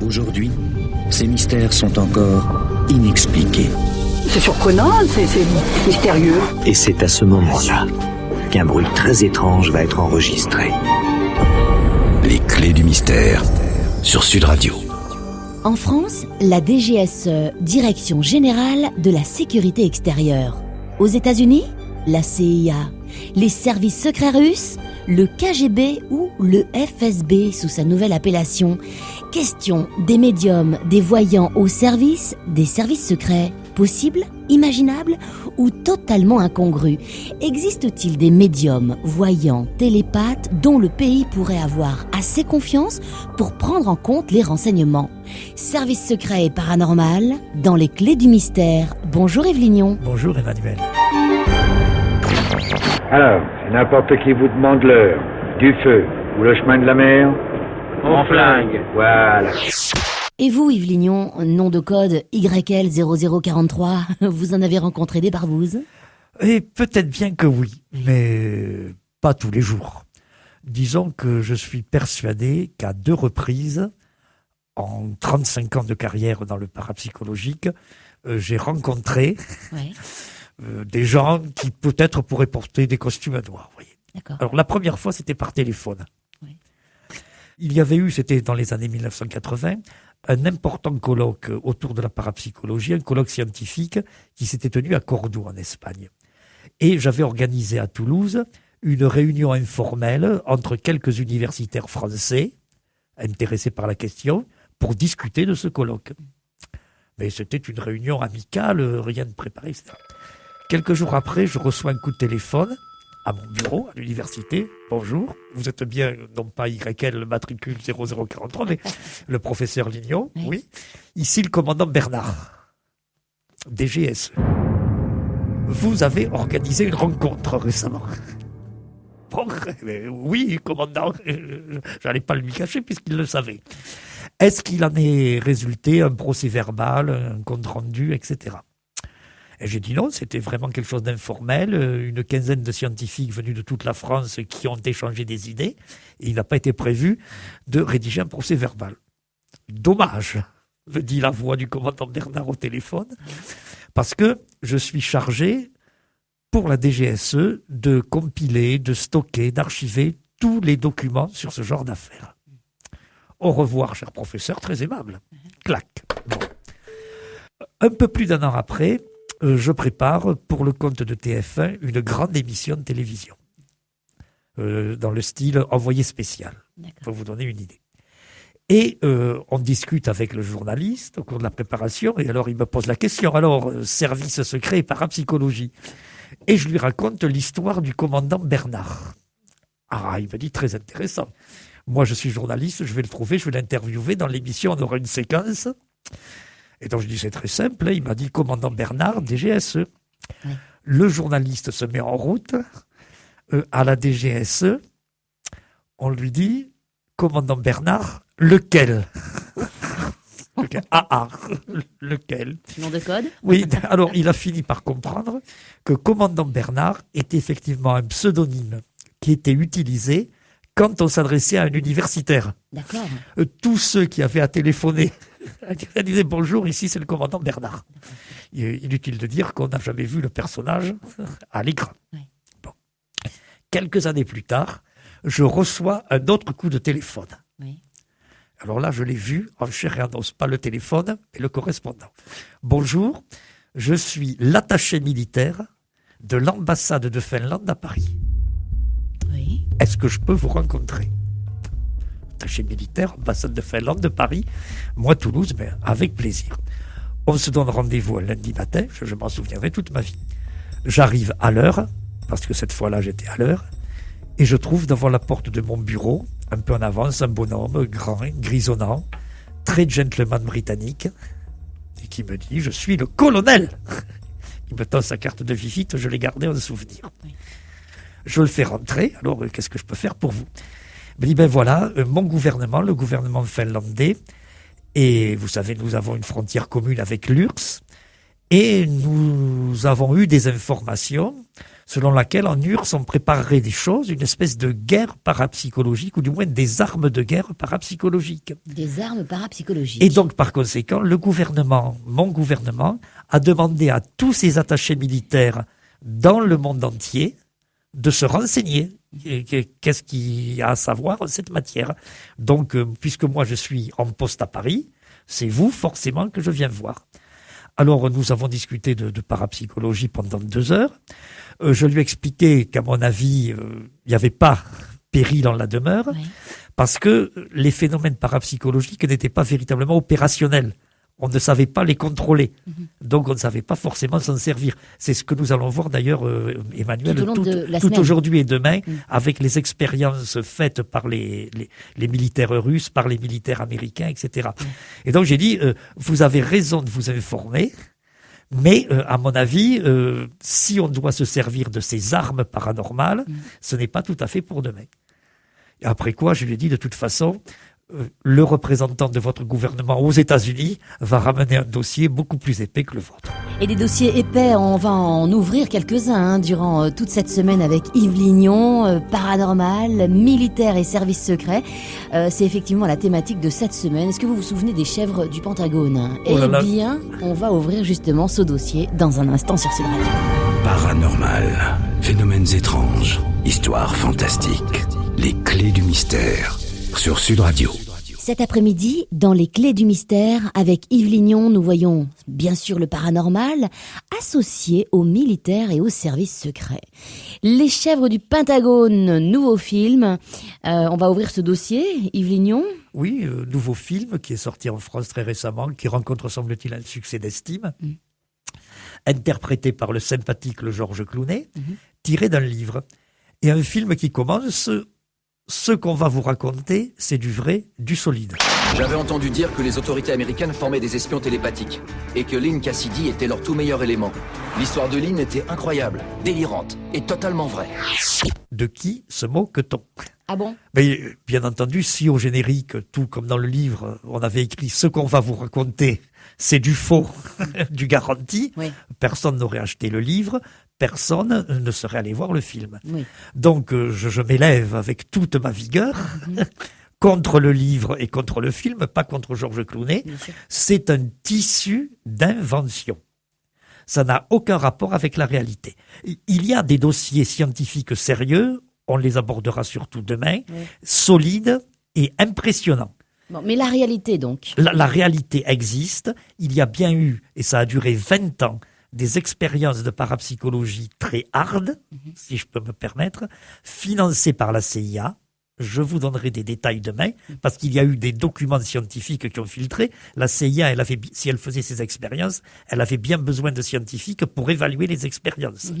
Aujourd'hui, ces mystères sont encore inexpliqués. C'est surprenant, c'est mystérieux. Et c'est à ce moment-là qu'un bruit très étrange va être enregistré. Les clés du mystère sur Sud Radio. En France, la DGSE, Direction Générale de la Sécurité Extérieure. Aux États-Unis, la CIA. Les services secrets russes, le KGB ou le FSB sous sa nouvelle appellation. Question des médiums, des voyants au service des services secrets. Possible, imaginable ou totalement incongru? Existe-t-il des médiums, voyants, télépathes dont le pays pourrait avoir assez confiance pour prendre en compte les renseignements? Service secret et paranormal, dans les clés du mystère. Bonjour Yves Lignon. Bonjour Emmanuel. Alors, si n'importe qui vous demande l'heure, du feu ou le chemin de la mer, on flingue. Voilà. Et vous, Yves Lignon, nom de code YL0043, vous en avez rencontré des barbouzes? Et peut-être bien que oui, mais pas tous les jours. Disons que je suis persuadé qu'à 2 reprises, en 35 ans de carrière dans le parapsychologique, j'ai rencontré des gens qui peut-être pourraient porter des costumes noirs. Voyez. D'accord. Alors la première fois, c'était par téléphone. Oui. Il y avait eu, c'était dans les années 1980, un important colloque autour de la parapsychologie, un colloque scientifique qui s'était tenu à Cordoue, en Espagne. Et j'avais organisé à Toulouse une réunion informelle entre quelques universitaires français intéressés par la question pour discuter de ce colloque. Mais c'était une réunion amicale, rien de préparé, etc. Quelques jours après, je reçois un coup de téléphone à mon bureau, à l'université. Bonjour, vous êtes bien, non pas YL, le matricule 0043, mais le professeur Lignon, oui. Ici, le commandant Bernard, DGSE. Vous avez organisé une rencontre récemment. Bon, oui, commandant, j'allais pas lui cacher puisqu'il le savait. Est-ce qu'il en est résulté un procès-verbal, un compte-rendu, etc. Et j'ai dit non, c'était vraiment quelque chose d'informel, une quinzaine de scientifiques venus de toute la France qui ont échangé des idées, et il n'a pas été prévu de rédiger un procès-verbal. Dommage, me dit la voix du commandant Bernard au téléphone, parce que je suis chargé pour la DGSE de compiler, de stocker, d'archiver tous les documents sur ce genre d'affaires. Au revoir, cher professeur, très aimable. Clac. Bon. Un peu plus d'1 an après, je prépare pour le compte de TF1 une grande émission de télévision dans le style envoyé spécial, pour vous donner une idée. Et on discute avec le journaliste au cours de la préparation, et alors il me pose la question, alors service secret et parapsychologie. Et je lui raconte l'histoire du commandant Bernard. Ah, il me dit très intéressant. Moi je suis journaliste, je vais le trouver, je vais l'interviewer dans l'émission, on aura une séquence. Et donc je dis c'est très simple, il m'a dit commandant Bernard, DGSE. Oui. Le journaliste se met en route à la DGSE. On lui dit commandant Bernard, lequel? Lequel? Nom de code? Oui, alors il a fini par comprendre que commandant Bernard est effectivement un pseudonyme qui était utilisé quand on s'adressait à un universitaire. D'accord. Tous ceux qui avaient à téléphoner disaient bonjour, ici c'est le commandant Bernard. Inutile de dire qu'on n'a jamais vu le personnage à l'écran. Oui. Bon. Quelques années plus tard, je reçois un autre coup de téléphone. Oui. Alors là, je l'ai vu en chair et en os, pas le téléphone, mais le correspondant. Bonjour, je suis l'attaché militaire de l'ambassade de Finlande à Paris. Oui. Est-ce que je peux vous rencontrer? Attaché militaire, ambassade de Finlande de Paris, moi Toulouse, mais avec plaisir. On se donne rendez-vous un lundi matin, je m'en souviendrai toute ma vie. J'arrive à l'heure, parce que cette fois-là j'étais à l'heure, et je trouve devant la porte de mon bureau, un peu en avance, un bonhomme grand, grisonnant, très gentleman britannique, et qui me dit « Je suis le colonel !» Il me tend sa carte de visite, je l'ai gardée en souvenir. Oui. Je le fais rentrer, alors qu'est-ce que je peux faire pour vous? Il me dit, ben voilà, mon gouvernement, le gouvernement finlandais, et vous savez, nous avons une frontière commune avec l'URSS, et nous avons eu des informations selon laquelle en URSS on préparerait des choses, une espèce de guerre parapsychologique, ou du moins des armes de guerre parapsychologiques. Des armes parapsychologiques. Et donc, par conséquent, mon gouvernement, a demandé à tous ses attachés militaires dans le monde entier de se renseigner. Qu'est-ce qu'il y a à savoir en cette matière? Donc, puisque moi je suis en poste à Paris, c'est vous forcément que je viens voir. Alors, nous avons discuté de parapsychologie pendant 2 heures. Je lui ai expliqué qu'à mon avis, il n'y avait pas péril en la demeure, parce que les phénomènes parapsychologiques n'étaient pas véritablement opérationnels. On ne savait pas les contrôler. Donc, on ne savait pas forcément s'en servir. C'est ce que nous allons voir d'ailleurs, Emmanuel, tout aujourd'hui et demain, avec les expériences faites par les militaires russes, par les militaires américains, etc. Et donc, j'ai dit, vous avez raison de vous informer, mais à mon avis, si on doit se servir de ces armes paranormales, ce n'est pas tout à fait pour demain. Et après quoi, je lui ai dit, de toute façon, le représentant de votre gouvernement aux États-Unis va ramener un dossier beaucoup plus épais que le vôtre. Et des dossiers épais, on va en ouvrir quelques-uns durant toute cette semaine avec Yves Lignon, paranormal, militaire et services secrets. C'est effectivement la thématique de cette semaine. Est-ce que vous vous souvenez des chèvres du Pentagone? Bien, on va ouvrir justement ce dossier dans un instant sur Sud Radio. Paranormal, phénomènes étranges, histoires fantastiques, les clés du mystère sur Sud Radio. Cet après-midi, dans les clés du mystère, avec Yves Lignon, nous voyons bien sûr le paranormal associé aux militaires et aux services secrets. Les chèvres du Pentagone, nouveau film. On va ouvrir ce dossier, Yves Lignon. Oui, nouveau film qui est sorti en France très récemment, qui rencontre, semble-t-il, un succès d'estime. Interprété par le sympathique Georges Clooney, tiré d'un livre. Et un film qui commence... Ce qu'on va vous raconter, c'est du vrai, du solide. J'avais entendu dire que les autorités américaines formaient des espions télépathiques et que Lynn Cassidy était leur tout meilleur élément. L'histoire de Lynn était incroyable, délirante et totalement vraie. De qui se moque-t-on? Ah bon? Mais bien entendu, si au générique, tout comme dans le livre, on avait écrit « Ce qu'on va vous raconter, c'est du faux, du garanti », personne n'aurait acheté le livre, personne ne serait allé voir le film. Donc je m'élève avec toute ma vigueur contre le livre et contre le film, pas contre Georges Clooney. C'est un tissu d'invention. Ça n'a aucun rapport avec la réalité. Il y a des dossiers scientifiques sérieux, on les abordera surtout demain, solides et impressionnants. Bon, mais la réalité donc? La réalité existe. Il y a bien eu, et ça a duré 20 ans, des expériences de parapsychologie très hard, si je peux me permettre, financées par la CIA. Je vous donnerai des détails demain, parce qu'il y a eu des documents scientifiques qui ont filtré. La CIA, si elle faisait ces expériences, elle avait bien besoin de scientifiques pour évaluer les expériences.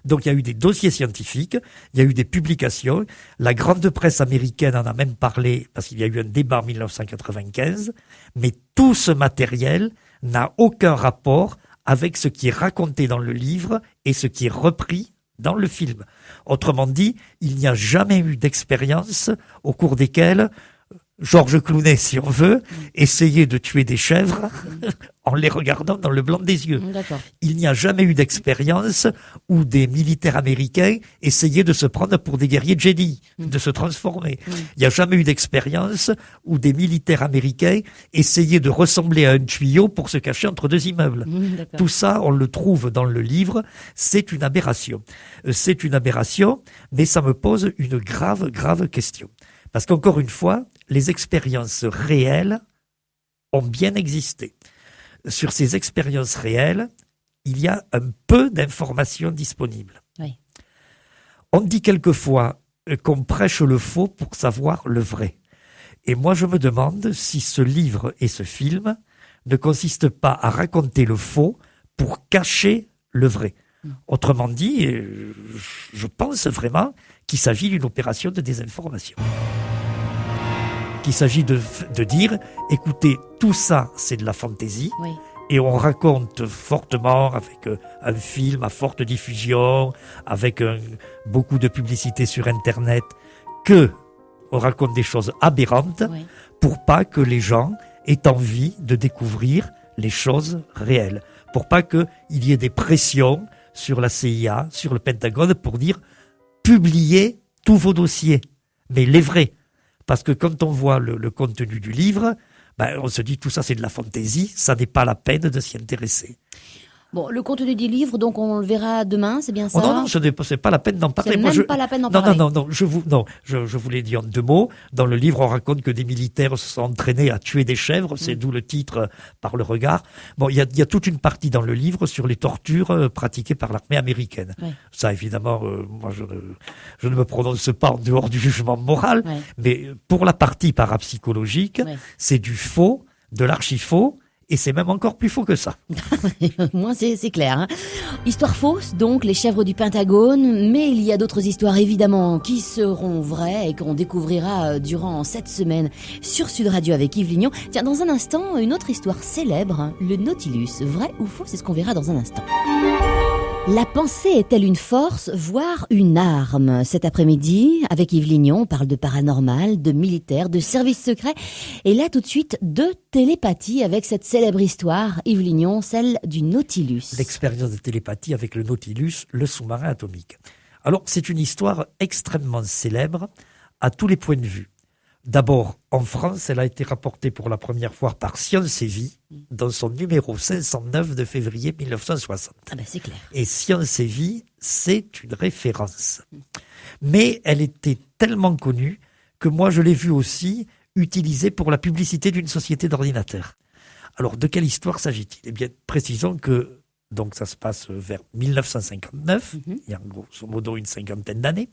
Donc il y a eu des dossiers scientifiques, il y a eu des publications. La grande presse américaine en a même parlé, parce qu'il y a eu un débat en 1995. Mais tout ce matériel n'a aucun rapport avec ce qui est raconté dans le livre et ce qui est repris dans le film. Autrement dit, il n'y a jamais eu d'expérience au cours desquelles Georges Clooney, si on veut, essayait de tuer des chèvres en les regardant dans le blanc des yeux. Il n'y a jamais eu d'expérience où des militaires américains essayaient de se prendre pour des guerriers Jedi, de se transformer. Il n'y a jamais eu d'expérience où des militaires américains essayaient de ressembler à un tuyau pour se cacher entre 2 immeubles. Tout ça, on le trouve dans le livre. C'est une aberration. C'est une aberration, mais ça me pose une grave, grave question. Parce qu'encore une fois, les expériences réelles ont bien existé. Sur ces expériences réelles, il y a un peu d'informations disponibles. On dit quelquefois qu'on prêche le faux pour savoir le vrai. Et moi, je me demande si ce livre et ce film ne consistent pas à raconter le faux pour cacher le vrai. Autrement dit, je pense vraiment qu'il s'agit d'une opération de désinformation. Qu'il s'agit de dire, écoutez, tout ça, c'est de la fantaisie, et on raconte fortement, avec un film à forte diffusion, avec beaucoup de publicité sur Internet, que on raconte des choses aberrantes pour pas que les gens aient envie de découvrir les choses réelles, pour pas qu'il y ait des pressions sur la CIA, sur le Pentagone, pour dire publiez tous vos dossiers, mais les vrais. Parce que quand on voit le contenu du livre, on se dit tout ça c'est de la fantaisie, ça n'est pas la peine de s'y intéresser. Bon, le contenu du livre, donc on le verra demain, c'est bien ça? Non, c'est pas la peine d'en parler. C'est pas la peine d'en parler. Non, je vous l'ai dit en 2 mots. Dans le livre, on raconte que des militaires se sont entraînés à tuer des chèvres, c'est d'où le titre Par le regard. Bon, il y a toute une partie dans le livre sur les tortures pratiquées par l'armée américaine. Ouais. Ça, évidemment, moi, je ne me prononce pas en dehors du jugement moral, mais pour la partie parapsychologique, c'est du faux, de l'archi-faux. Et c'est même encore plus faux que ça. Moi, c'est clair. Histoire fausse, donc, les chèvres du Pentagone. Mais il y a d'autres histoires, évidemment, qui seront vraies et qu'on découvrira durant cette semaine sur Sud Radio avec Yves Lignon. Tiens, dans un instant, une autre histoire célèbre, le Nautilus. Vrai ou faux, c'est ce qu'on verra dans un instant. La pensée est-elle une force, voire une arme? Cet après-midi, avec Yves Lignon, on parle de paranormal, de militaire, de services secrets. Et là, tout de suite, de télépathie avec cette célèbre histoire, Yves Lignon, celle du Nautilus. L'expérience de télépathie avec le Nautilus, le sous-marin atomique. Alors, c'est une histoire extrêmement célèbre à tous les points de vue. D'abord, en France, elle a été rapportée pour la première fois par Science et Vie dans son numéro 509 de février 1960. Ah ben c'est clair. Et Science et Vie, c'est une référence. Mais elle était tellement connue que moi, je l'ai vue aussi utilisée pour la publicité d'une société d'ordinateurs. Alors, de quelle histoire s'agit-il? Eh bien, précisons que donc ça se passe vers 1959, il y a grosso modo une 50aine d'années,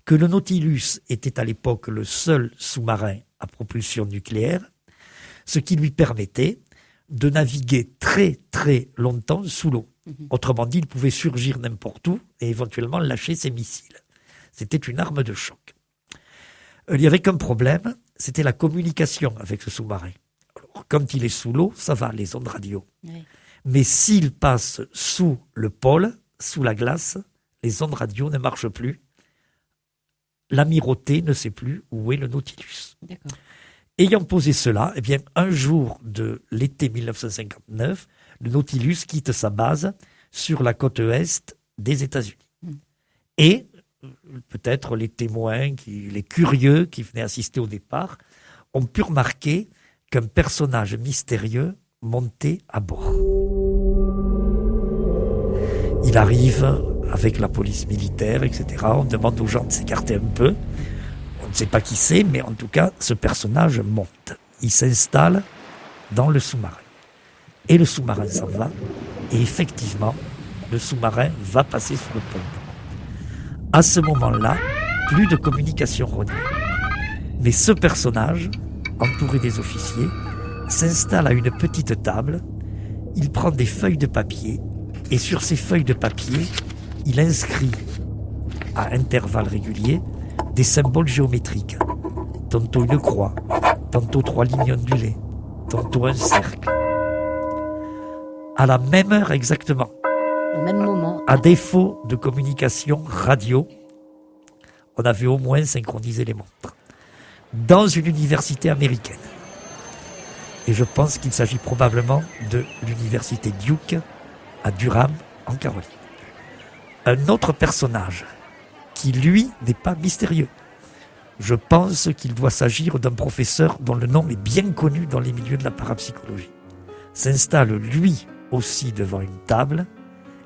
que le Nautilus était à l'époque le seul sous-marin à propulsion nucléaire, ce qui lui permettait de naviguer très très longtemps sous l'eau. Autrement dit, il pouvait surgir n'importe où et éventuellement lâcher ses missiles. C'était une arme de choc. Il y avait qu'un problème, c'était la communication avec ce sous-marin. Alors, quand il est sous l'eau, ça va, les ondes radio. Oui. Mais s'il passe sous le pôle, sous la glace, les ondes radio ne marchent plus. L'amirauté ne sait plus où est le Nautilus. D'accord. Ayant posé cela, eh bien, un jour de l'été 1959, le Nautilus quitte sa base sur la côte est des États-Unis. Et peut-être les témoins, les curieux qui venaient assister au départ, ont pu remarquer qu'un personnage mystérieux montait à bord. Il arrive avec la police militaire, etc. On demande aux gens de s'écarter un peu. On ne sait pas qui c'est, mais en tout cas, ce personnage monte. Il s'installe dans le sous-marin. Et le sous-marin s'en va. Et effectivement, le sous-marin va passer sous le pont. À ce moment-là, plus de communication reliée. Mais ce personnage, entouré des officiers, s'installe à une petite table. Il prend des feuilles de papier. Et sur ces feuilles de papier, il inscrit à intervalles réguliers des symboles géométriques. Tantôt une croix, tantôt 3 lignes ondulées, tantôt un cercle. À la même heure exactement. Au même moment. À défaut de communication radio, on avait au moins synchronisé les montres. Dans une université américaine. Et je pense qu'il s'agit probablement de l'université Duke à Durham, en Caroline. Un autre personnage qui, lui, n'est pas mystérieux. Je pense qu'il doit s'agir d'un professeur dont le nom est bien connu dans les milieux de la parapsychologie. S'installe, lui aussi, devant une table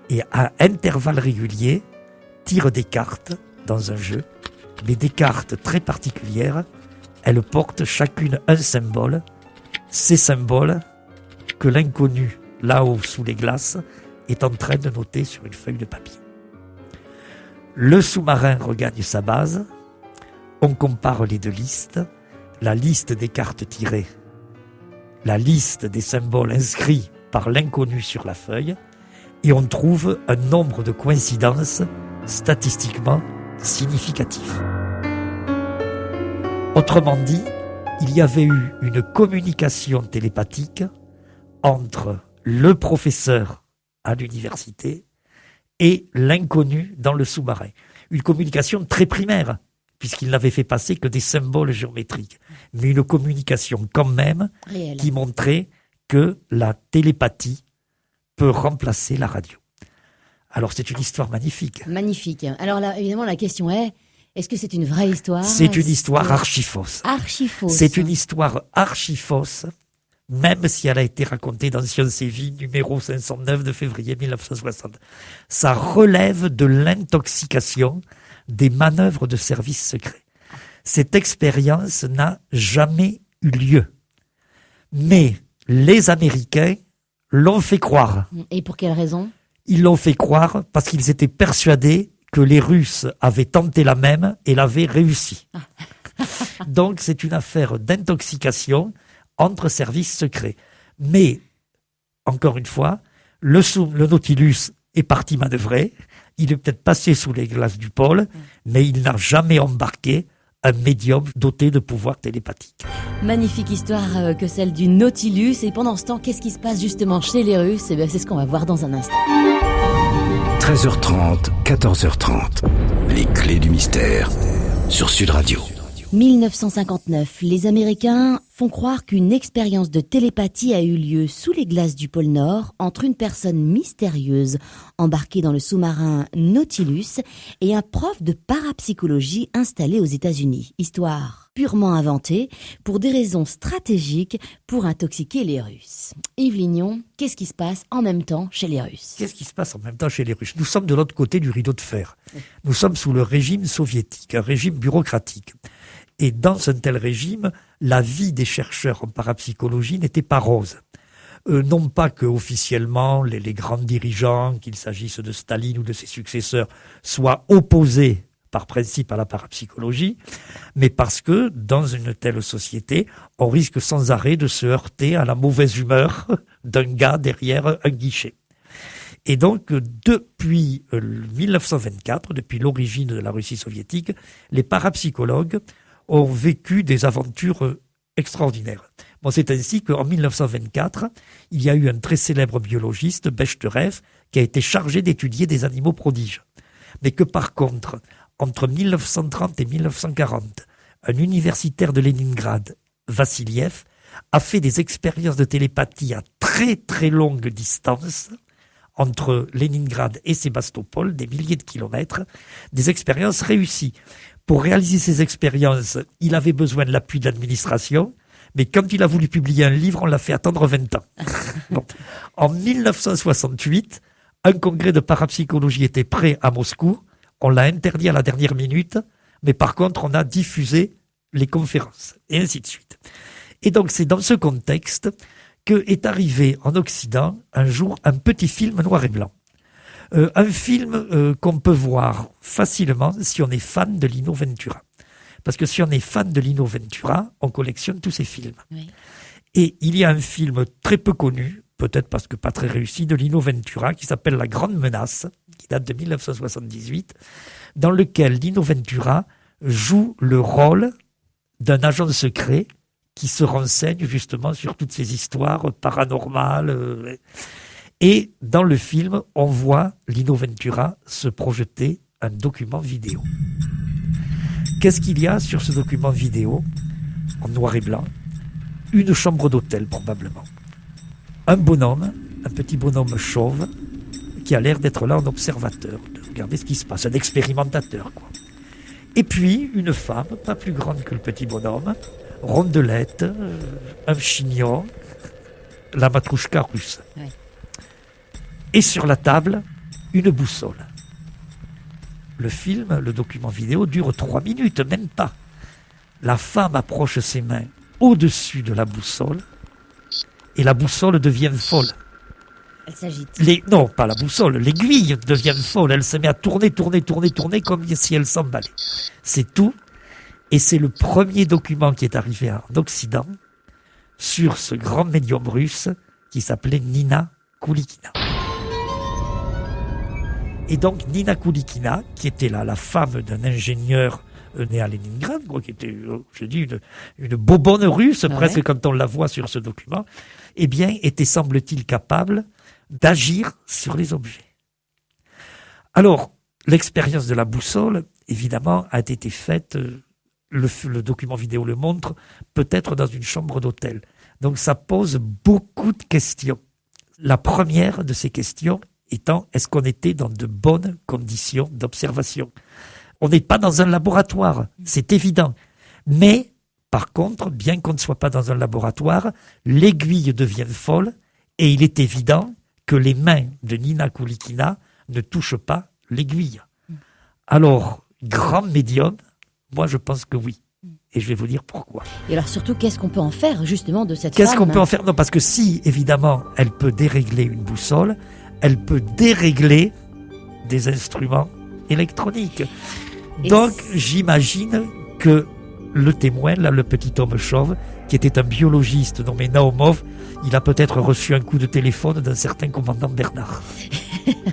et, à intervalles réguliers, tire des cartes dans un jeu, mais des cartes très particulières. Elles portent chacune un symbole. Ces symboles que l'inconnu, là-haut sous les glaces, est en train de noter sur une feuille de papier. Le sous-marin regagne sa base. On compare les deux listes. La liste des cartes tirées, la liste des symboles inscrits par l'inconnu sur la feuille, et on trouve un nombre de coïncidences statistiquement significatif. Autrement dit, il y avait eu une communication télépathique entre le professeur à l'université et l'inconnu dans le sous-marin. Une communication très primaire, puisqu'il n'avait fait passer que des symboles géométriques. Mais une communication quand même réelle, qui montrait que la télépathie peut remplacer la radio. Alors c'est une histoire magnifique. Magnifique. Alors là, évidemment, la question est-ce que c'est une vraie histoire? C'est une histoire archi-fausse. Archi-fausse. C'est une histoire archi-fausse, même si elle a été racontée dans Science et Vie, numéro 509 de février 1960. Ça relève de l'intoxication des manœuvres de services secrets. Cette expérience n'a jamais eu lieu. Mais les Américains l'ont fait croire. Et pour quelle raison? Ils l'ont fait croire parce qu'ils étaient persuadés que les Russes avaient tenté la même et l'avaient réussi. Donc c'est une affaire d'intoxication entre services secrets. Mais, encore une fois, le Nautilus est parti manœuvrer. Il est peut-être passé sous les glaces du pôle, mais il n'a jamais embarqué un médium doté de pouvoirs télépathiques. Magnifique histoire que celle du Nautilus. Et pendant ce temps, qu'est-ce qui se passe justement chez les Russes? Eh bien, c'est ce qu'on va voir dans un instant. 13h30, 14h30. Les clés du mystère sur Sud Radio. 1959, les Américains font croire qu'une expérience de télépathie a eu lieu sous les glaces du pôle Nord entre une personne mystérieuse embarquée dans le sous-marin Nautilus et un prof de parapsychologie installé aux États-Unis. Histoire purement inventée pour des raisons stratégiques pour intoxiquer les Russes. Yves Lignon, qu'est-ce qui se passe en même temps chez les Russes? Qu'est-ce qui se passe en même temps chez les Russes? Nous sommes de l'autre côté du rideau de fer. Nous sommes sous le régime soviétique, un régime bureaucratique. Et dans un tel régime, la vie des chercheurs en parapsychologie n'était pas rose. Non pas que officiellement les grands dirigeants, qu'il s'agisse de Staline ou de ses successeurs, soient opposés par principe à la parapsychologie, mais parce que dans une telle société, on risque sans arrêt de se heurter à la mauvaise humeur d'un gars derrière un guichet. Et donc, depuis 1924, depuis l'origine de la Russie soviétique, les parapsychologues ont vécu des aventures extraordinaires. Bon, c'est ainsi qu'en 1924, il y a eu un très célèbre biologiste, Bechterev, qui a été chargé d'étudier des animaux prodiges. Mais que par contre, entre 1930 et 1940, un universitaire de Leningrad, Vassiliev, a fait des expériences de télépathie à très très longue distance entre Leningrad et Sébastopol, des milliers de kilomètres, des expériences réussies. Pour réaliser ces expériences, il avait besoin de l'appui de l'administration, mais quand il a voulu publier un livre, on l'a fait attendre 20 ans. Bon. En 1968, un congrès de parapsychologie était prêt à Moscou, on l'a interdit à la dernière minute, mais par contre, on a diffusé les conférences, et ainsi de suite. Et donc, c'est dans ce contexte que est arrivé en Occident, un jour, un petit film noir et blanc. Un film qu'on peut voir facilement si on est fan de Lino Ventura. Parce que si on est fan de Lino Ventura, on collectionne tous ses films. Oui. Et il y a un film très peu connu, peut-être parce que pas très réussi, de Lino Ventura, qui s'appelle La Grande Menace, qui date de 1978, dans lequel Lino Ventura joue le rôle d'un agent secret qui se renseigne justement sur toutes ces histoires paranormales. Et dans le film, on voit Lino Ventura se projeter un document vidéo. Qu'est-ce qu'il y a sur ce document vidéo, en noir et blanc? Une chambre d'hôtel, probablement. Un bonhomme, un petit bonhomme chauve, qui a l'air d'être là en observateur, de regarder ce qui se passe, un expérimentateur, quoi. Et puis, une femme, pas plus grande que le petit bonhomme, rondelette, un chignon, la matrouchka russe. Oui. Et sur la table, une boussole. Le film, le document vidéo, dure 3 minutes, même pas. La femme approche ses mains au-dessus de la boussole et la boussole devient folle. Elle s'agite. Non, pas la boussole, l'aiguille devient folle. Elle se met à tourner comme si elle s'emballait. C'est tout. Et c'est le premier document qui est arrivé en Occident sur ce grand médium russe qui s'appelait Nina Koulikina. Et donc Nina Koulikina, qui était là la femme d'un ingénieur né à Leningrad, quoi, qui était, je dis, une bobonne russe, presque quand on la voit sur ce document, eh bien, était, semble-t-il, capable d'agir sur les objets. Alors, l'expérience de la boussole, évidemment, a été faite, le document vidéo le montre, peut-être dans une chambre d'hôtel. Donc ça pose beaucoup de questions. La première de ces questions, étant, est-ce qu'on était dans de bonnes conditions d'observation? On n'est pas dans un laboratoire, c'est évident. Mais, par contre, bien qu'on ne soit pas dans un laboratoire, l'aiguille devient folle et il est évident que les mains de Nina Koulikina ne touchent pas l'aiguille. Alors, grand médium, moi je pense que oui. Et je vais vous dire pourquoi. Et alors surtout, qu'est-ce qu'on peut en faire justement de cette Qu'est-ce femme qu'on peut en faire? Non, parce que si, évidemment, elle peut dérégler une boussole, elle peut dérégler des instruments électroniques. Et Donc, j'imagine que le témoin, là, le petit homme chauve, qui était un biologiste nommé Naumov, il a peut-être reçu un coup de téléphone d'un certain commandant Bernard.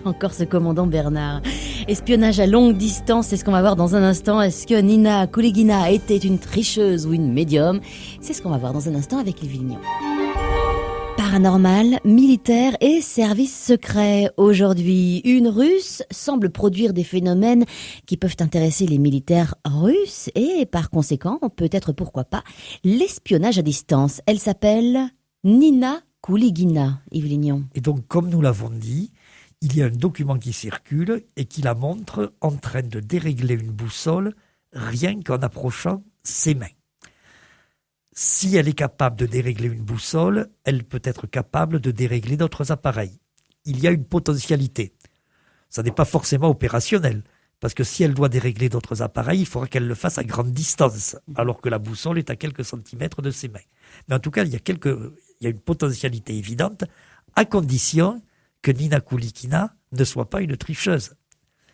Encore ce commandant Bernard. Espionnage à longue distance, c'est ce qu'on va voir dans un instant. Est-ce que Nina Koulikina était une tricheuse ou une médium? C'est ce qu'on va voir dans un instant avec Yves Vignon. Paranormal, militaire et service secret. Aujourd'hui, une Russe semble produire des phénomènes qui peuvent intéresser les militaires russes et par conséquent, peut-être pourquoi pas, l'espionnage à distance. Elle s'appelle Nina Koulikina, Yves Vignon. Et donc, comme nous l'avons dit, il y a un document qui circule et qui la montre en train de dérégler une boussole rien qu'en approchant ses mains. Si elle est capable de dérégler une boussole, elle peut être capable de dérégler d'autres appareils. Il y a une potentialité. Ça n'est pas forcément opérationnel, parce que si elle doit dérégler d'autres appareils, il faudra qu'elle le fasse à grande distance, alors que la boussole est à quelques centimètres de ses mains. Mais en tout cas, il y a une potentialité évidente, à condition que Nina Koulikina ne soit pas une tricheuse.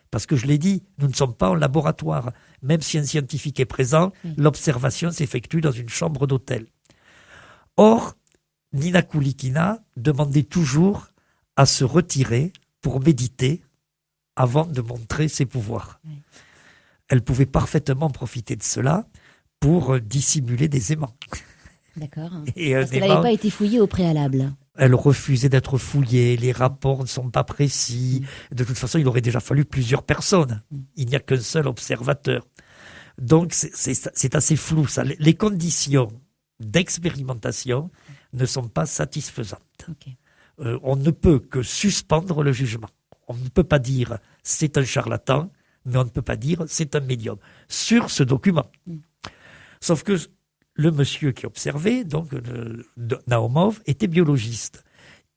Parce que je l'ai dit, nous ne sommes pas en laboratoire. Même si un scientifique est présent, l'observation s'effectue dans une chambre d'hôtel. Or, Nina Koulikina demandait toujours à se retirer pour méditer avant de montrer ses pouvoirs. Elle pouvait parfaitement profiter de cela pour dissimuler des aimants. D'accord. Et parce qu'elle n'avait pas été fouillée au préalable. Elle refusait d'être fouillée, les rapports ne sont pas précis. De toute façon, il aurait déjà fallu plusieurs personnes. Il n'y a qu'un seul observateur. Donc, c'est assez flou, ça. Les conditions d'expérimentation ne sont pas satisfaisantes. Okay. On ne peut que suspendre le jugement. On ne peut pas dire c'est un charlatan, mais on ne peut pas dire c'est un médium. Sur ce document. Sauf que le monsieur qui observait, donc Naumov, était biologiste.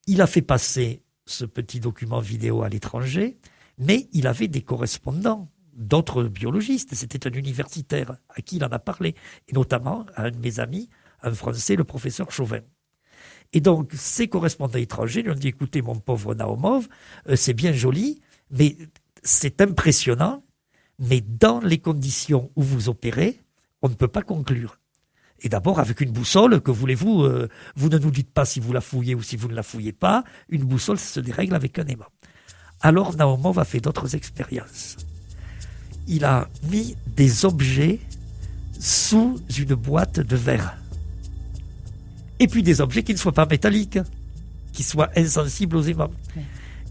Il a fait passer ce petit document vidéo à l'étranger, mais il avait des correspondants d'autres biologistes. C'était un universitaire à qui il en a parlé, et notamment à un de mes amis, un Français, le professeur Chauvin. Et donc, ces correspondants étrangers lui ont dit « Écoutez, mon pauvre Naumov, c'est bien joli, mais c'est impressionnant, mais dans les conditions où vous opérez, on ne peut pas conclure. » Et d'abord, avec une boussole, que voulez-vous, vous ne nous dites pas si vous la fouillez ou si vous ne la fouillez pas. Une boussole, ça se dérègle avec un aimant. Alors, Naumov a fait d'autres expériences. Il a mis des objets sous une boîte de verre. Et puis des objets qui ne soient pas métalliques, qui soient insensibles aux aimants. Ouais.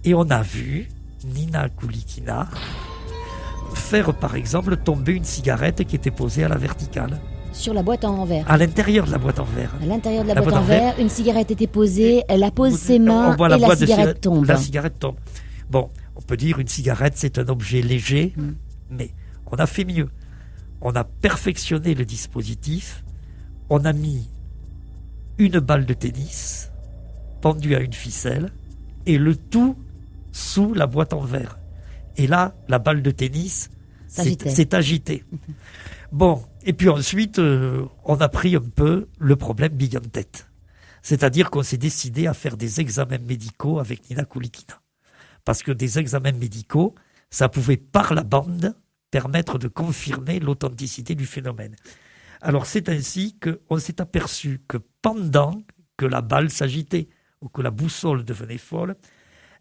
Et on a vu Nina Koulikina faire, par exemple, tomber une cigarette qui était posée à la verticale. Sur la boîte en verre. À l'intérieur de la boîte en verre. À l'intérieur de la boîte en verre, une cigarette était posée, elle appose ses mains et la cigarette tombe. La cigarette tombe. Bon, on peut dire une cigarette, c'est un objet léger, mais on a fait mieux. On a perfectionné le dispositif, on a mis une balle de tennis pendue à une ficelle et le tout sous la boîte en verre. Et là, la balle de tennis s'est agitée. Bon, et puis ensuite, on a pris un peu le problème bille en tête. C'est-à-dire qu'on s'est décidé à faire des examens médicaux avec Nina Koulikina. Parce que des examens médicaux, ça pouvait, par la bande, permettre de confirmer l'authenticité du phénomène. Alors c'est ainsi qu'on s'est aperçu que pendant que la balle s'agitait, ou que la boussole devenait folle,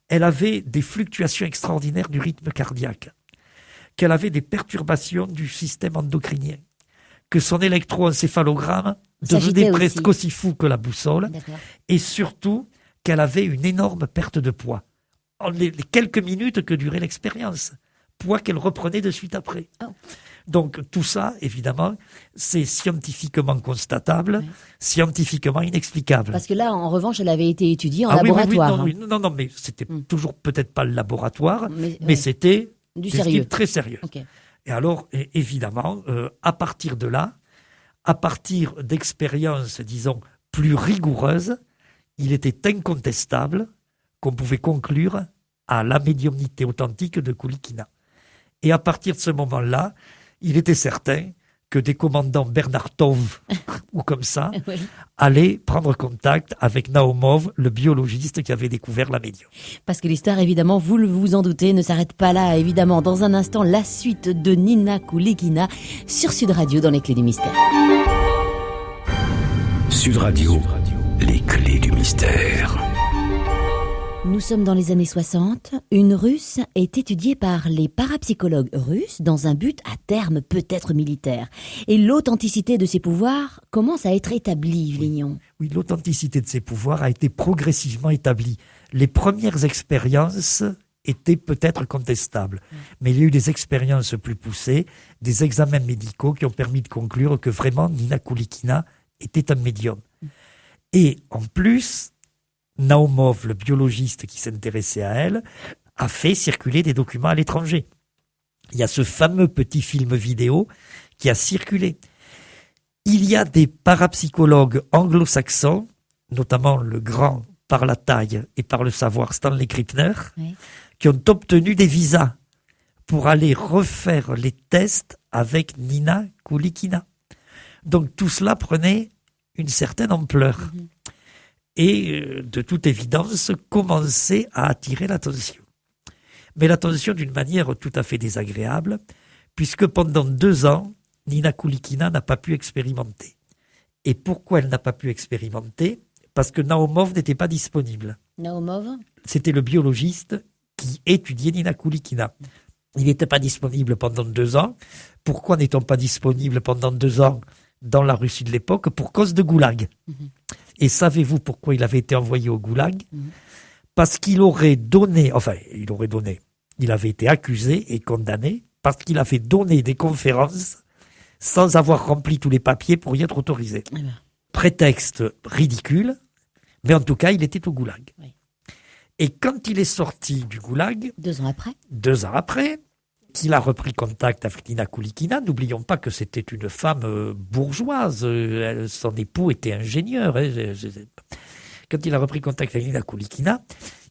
elle avait des fluctuations extraordinaires du rythme cardiaque, qu'elle avait des perturbations du système endocrinien, que son électroencéphalogramme devenait presque aussi fou que la boussole, et surtout qu'elle avait une énorme perte de poids. En les quelques minutes que durait l'expérience, poids qu'elle reprenait de suite après. Oh. Donc tout ça, évidemment, c'est scientifiquement constatable, scientifiquement inexplicable. Parce que là, en revanche, elle avait été étudiée en oui, laboratoire. non, mais c'était toujours peut-être pas le laboratoire, mais c'était du des sérieux. styles très sérieux. Ok. Et alors, évidemment, à partir de là, à partir d'expériences, disons, plus rigoureuses, il était incontestable qu'on pouvait conclure à la médiumnité authentique de Koulikina. Et à partir de ce moment-là, il était certain que des commandants Bernard Tov ou comme ça allaient prendre contact avec Naumov, le biologiste qui avait découvert la médium. Parce que l'histoire, évidemment, vous vous en doutez, ne s'arrête pas là. Évidemment, dans un instant, la suite de Nina Koulikina sur Sud Radio dans les Clés du Mystère. Sud Radio, les clés du mystère. Nous sommes dans les années 60. Une Russe est étudiée par les parapsychologues russes dans un but à terme peut-être militaire. Et l'authenticité de ses pouvoirs commence à être établie, Lignon. Oui, l'authenticité de ses pouvoirs a été progressivement établie. Les premières expériences étaient peut-être contestables, mais il y a eu des expériences plus poussées, des examens médicaux qui ont permis de conclure que vraiment Nina Koulikina était un médium. Et en plus, Naumov, le biologiste qui s'intéressait à elle, a fait circuler des documents à l'étranger. Il y a ce fameux petit film vidéo qui a circulé. Il y a des parapsychologues anglo-saxons, notamment le grand par la taille et par le savoir Stanley Krippner, qui ont obtenu des visas pour aller refaire les tests avec Nina Koulikina. Donc tout cela prenait une certaine ampleur. Et de toute évidence, commençait à attirer l'attention. Mais l'attention d'une manière tout à fait désagréable, puisque pendant 2 ans, Nina Koulikina n'a pas pu expérimenter. Et pourquoi elle n'a pas pu expérimenter ? Parce que Naumov n'était pas disponible. Naumov ? C'était le biologiste qui étudiait Nina Koulikina. Il n'était pas disponible pendant 2 ans. Pourquoi n'est-on pas disponible pendant 2 ans dans la Russie de l'époque ? Pour cause de goulag. Et savez-vous pourquoi il avait été envoyé au goulag ? Parce qu'il aurait donné, il avait été accusé et condamné parce qu'il avait donné des conférences sans avoir rempli tous les papiers pour y être autorisé. Prétexte ridicule, mais en tout cas, il était au goulag. Et quand il est sorti du goulag, 2 ans après, qu'il a repris contact avec Nina Koulikina, n'oublions pas que c'était une femme bourgeoise, son époux était ingénieur. Quand il a repris contact avec Nina Koulikina,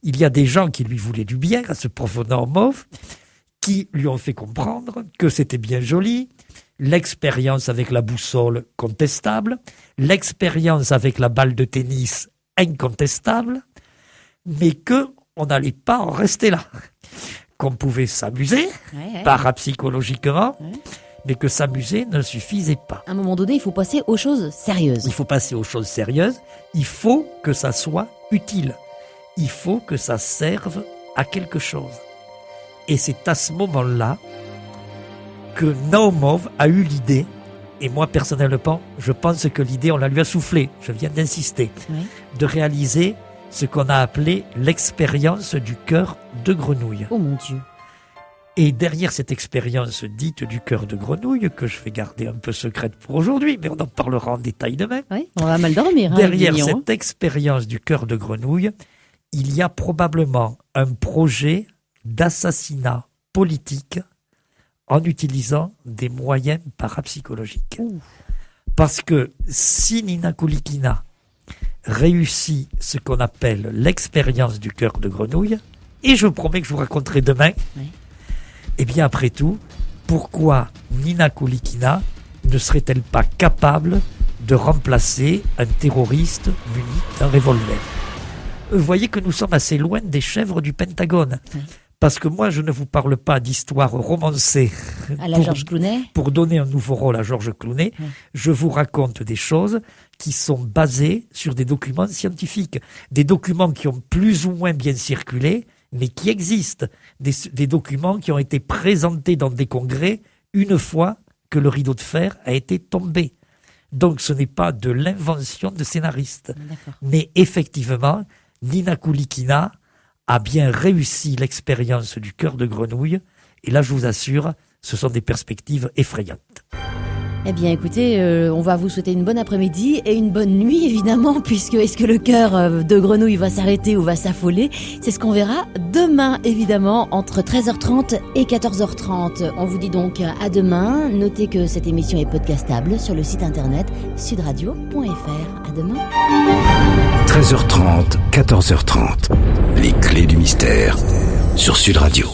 il y a des gens qui lui voulaient du bien, à ce prof Naumov, qui lui ont fait comprendre que c'était bien joli, l'expérience avec la boussole contestable, l'expérience avec la balle de tennis incontestable, mais qu'on n'allait pas en rester là. Qu'on pouvait s'amuser, parapsychologiquement, mais que s'amuser ne suffisait pas. À un moment donné, il faut passer aux choses sérieuses. Il faut passer aux choses sérieuses, il faut que ça soit utile, il faut que ça serve à quelque chose. Et c'est à ce moment-là que Naumov a eu l'idée, et moi personnellement, je pense que l'idée, on la lui a soufflé, je viens d'insister, de réaliser ce qu'on a appelé l'expérience du cœur de grenouille. Oh mon Dieu. Et derrière cette expérience dite du cœur de grenouille, que je vais garder un peu secrète pour aujourd'hui, mais on en parlera en détail demain. Oui, on va mal dormir. Derrière cette expérience du cœur de grenouille, il y a probablement un projet d'assassinat politique en utilisant des moyens parapsychologiques. Parce que si Nina Koulikina réussit ce qu'on appelle l'expérience du cœur de grenouille, et je vous promets que je vous raconterai demain, et bien après tout, pourquoi Nina Koulikina ne serait-elle pas capable de remplacer un terroriste muni d'un revolver ? Vous voyez que nous sommes assez loin des chèvres du Pentagone. Parce que moi, je ne vous parle pas d'histoire romancée à la Georges Clooney. Pour donner un nouveau rôle à Georges Clooney. Je vous raconte des choses qui sont basées sur des documents scientifiques. Des documents qui ont plus ou moins bien circulé, mais qui existent. Des documents qui ont été présentés dans des congrès une fois que le rideau de fer a été tombé. Donc ce n'est pas de l'invention de scénaristes. Mais effectivement, Nina Koulikina a bien réussi l'expérience du cœur de grenouille. Et là, je vous assure, ce sont des perspectives effrayantes. Eh bien, écoutez, on va vous souhaiter une bonne après-midi et une bonne nuit, évidemment, puisque est-ce que le cœur de grenouille va s'arrêter ou va s'affoler? C'est ce qu'on verra demain, évidemment, entre 13h30 et 14h30. On vous dit donc à demain. Notez que cette émission est podcastable sur le site internet sudradio.fr. À demain. 13h30, 14h30. Les clés du mystère sur Sud Radio.